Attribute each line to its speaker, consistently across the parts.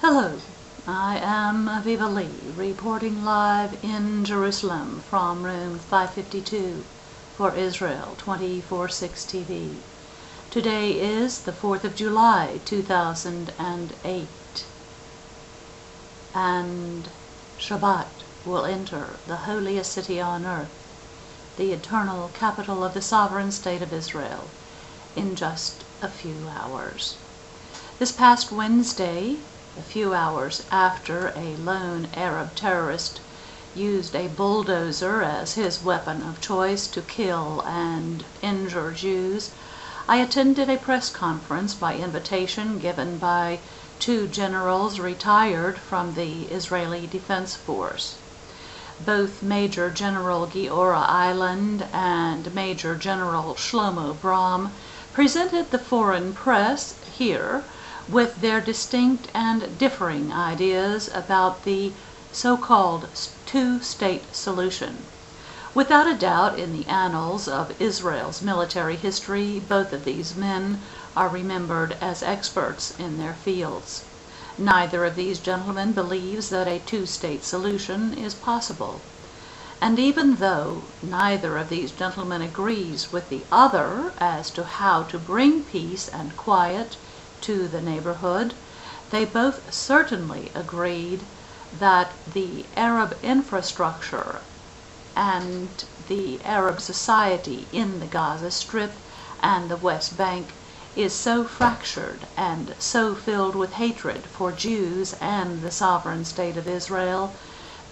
Speaker 1: Hello, I am Aviva reporting live in Jerusalem from room 552 for Israel 24/6 TV. Today is the 4th of July 2008, and Shabbat will enter the holiest city on earth, the eternal capital of the sovereign state of Israel, in just a few hours. This past Wednesday, a few hours after a lone Arab terrorist used a bulldozer as his weapon of choice to kill and injure Jews, I attended a press conference by invitation given by two generals retired from the Israel Defense Froce. Both Major General Giora Eidland and Major General Shlomo Bromm presented the foreign press here with their distinct and differing ideas about the so-called two-state solution. Without a doubt, in the annals of Israel's military history, both of these men are remembered as experts in their fields. Neither of these gentlemen believes that a two-state solution is possible. And even though neither of these gentlemen agrees with the other as to how to bring peace and quiet to the neighborhood, they both certainly agreed that the Arab infrastructure and the Arab society in the Gaza Strip and the West Bank is so fractured and so filled with hatred for Jews and the sovereign state of Israel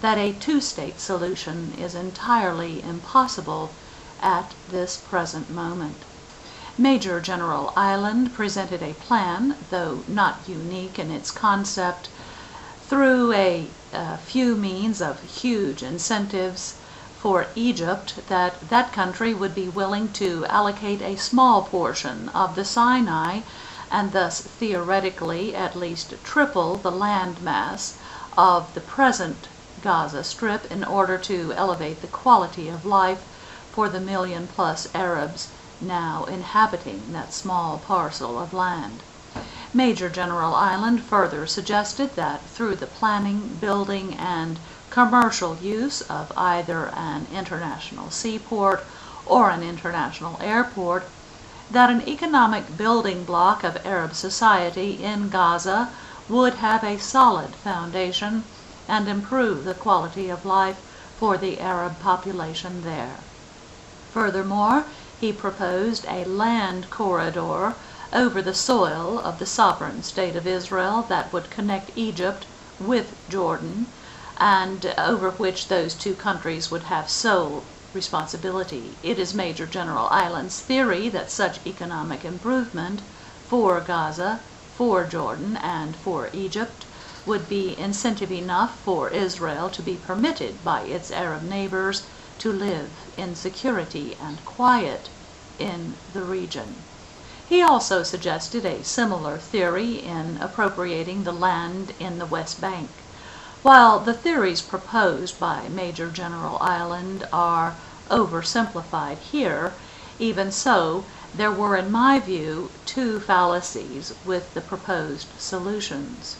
Speaker 1: that a two-state solution is entirely impossible at this present moment. Major General Eidland presented a plan, though not unique in its concept, through a few means of huge incentives for Egypt, that country would be willing to allocate a small portion of the Sinai and thus theoretically at least triple the landmass of the present Gaza Strip in order to elevate the quality of life for the million-plus Arabs now inhabiting that small parcel of land. Major General Eidland further suggested that through the planning, building, and commercial use of either an international seaport or an international airport, that an economic building block of Arab society in Gaza would have a solid foundation and improve the quality of life for the Arab population there. Furthermore, he proposed a land corridor over the soil of the sovereign state of Israel that would connect Egypt with Jordan, and over which those two countries would have sole responsibility. It is Major General Eidland's theory that such economic improvement for Gaza, for Jordan, and for Egypt would be incentive enough for Israel to be permitted by its Arab neighbors to live in security and quiet in the region. He also suggested a similar theory in appropriating the land in the West Bank. While the theories proposed by Major General Eidland are oversimplified here, even so, there were, in my view, two fallacies with the proposed solutions.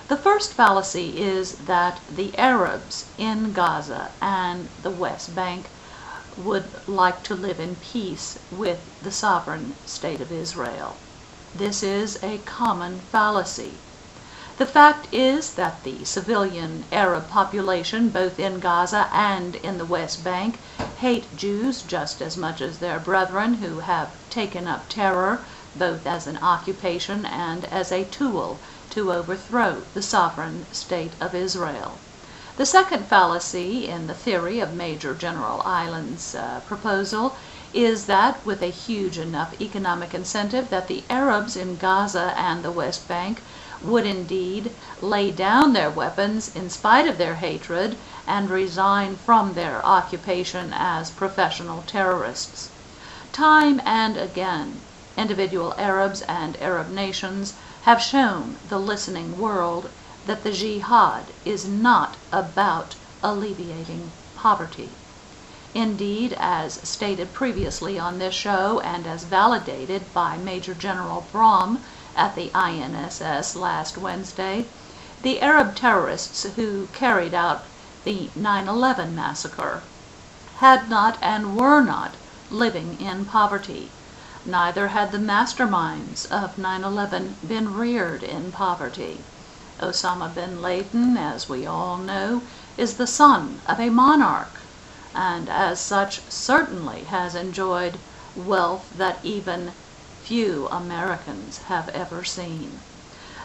Speaker 1: The first fallacy is that the Arabs in Gaza and the West Bank would like to live in peace with the sovereign state of Israel. This is a common fallacy. The fact is that the civilian Arab population, both in Gaza and in the West Bank, hate Jews just as much as their brethren who have taken up terror, both as an occupation and as a tool to overthrow the sovereign state of Israel. The second fallacy in the theory of Major General Eidland's proposal is that with a huge enough economic incentive that the Arabs in Gaza and the West Bank would indeed lay down their weapons in spite of their hatred and resign from their occupation as professional terrorists. Time and again, individual Arabs and Arab nations have shown the listening world that the jihad is not about alleviating poverty. Indeed, as stated previously on this show and as validated by Major General Bromm at the INSS last Wednesday, the Arab terrorists who carried out the 9/11 massacre had not and were not living in poverty. Neither had the masterminds of 9/11 been reared in poverty. Osama bin Laden, as we all know, is the son of a monarch, and as such certainly has enjoyed wealth that even few Americans have ever seen.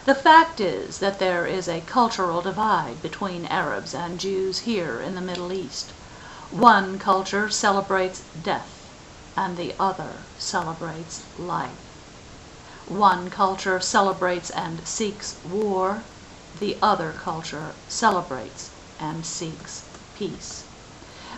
Speaker 1: The fact is that there is a cultural divide between Arabs and Jews here in the Middle East. One culture celebrates death, and the other celebrates life. One culture celebrates and seeks war, the other culture celebrates and seeks peace.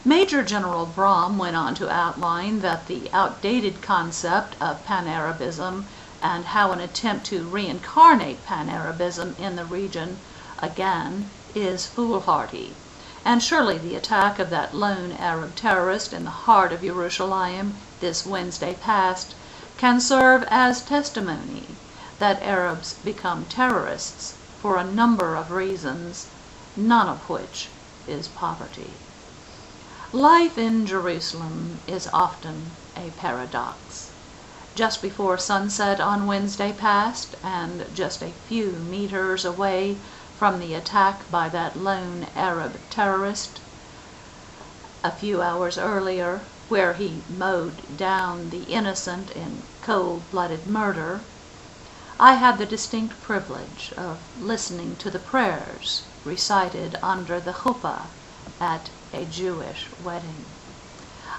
Speaker 1: Major General Bromm went on to outline that the outdated concept of Pan-Arabism and how an attempt to reincarnate Pan-Arabism in the region again is foolhardy. And surely the attack of that lone Arab terrorist in the heart of Jerusalem this Wednesday past can serve as testimony that Arabs become terrorists for a number of reasons, none of which is poverty. Life in Jerusalem is often a paradox. Just before sunset on Wednesday past, and just a few meters away from the attack by that lone Arab terrorist, a few hours earlier, where he mowed down the innocent in cold-blooded murder, I had the distinct privilege of listening to the prayers recited under the chuppah at a Jewish wedding.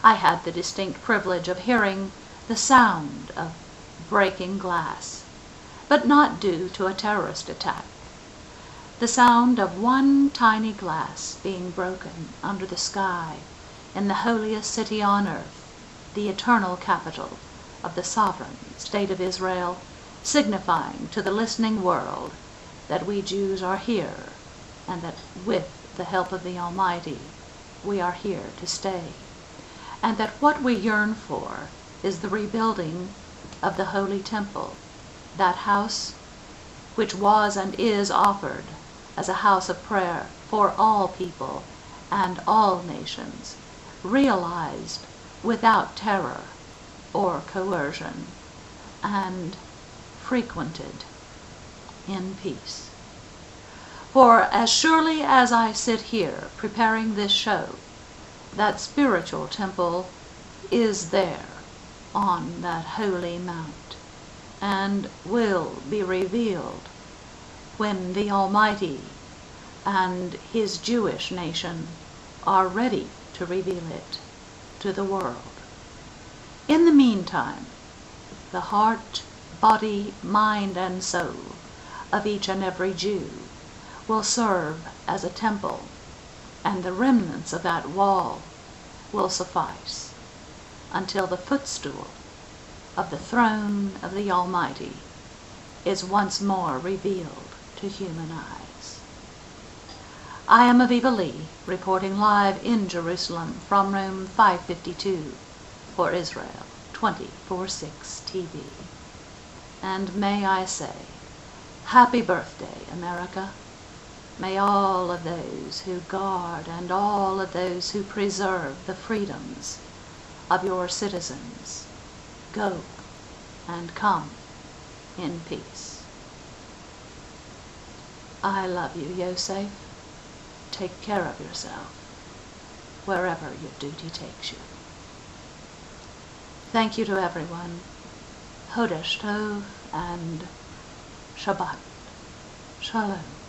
Speaker 1: I had the distinct privilege of hearing the sound of breaking glass, but not due to a terrorist attack. The sound of one tiny glass being broken under the sky in the holiest city on earth, the eternal capital of the sovereign state of Israel, signifying to the listening world that we Jews are here, and that with the help of the Almighty we are here to stay, and that what we yearn for is the rebuilding of the Holy Temple, that house which was and is offered as a house of prayer for all people and all nations, realized without terror or coercion, and frequented in peace. For as surely as I sit here preparing this show, that spiritual temple is there on that holy mount, and will be revealed when the Almighty and His Jewish nation are ready to reveal it to the world. In the meantime, the heart, body, mind, and soul of each and every Jew will serve as a temple, and the remnants of that wall will suffice until the footstool of the throne of the Almighty is once more revealed to human eyes. I am Aviva Lee, reporting live in Jerusalem from room 552 for Israel 24/6 TV. And may I say, happy birthday, America. May all of those who guard and all of those who preserve the freedoms of your citizens go and come in peace. I love you, Yosef. Take care of yourself wherever your duty takes you. Thank you to everyone. Chodesh Tov and Shabbat Shalom.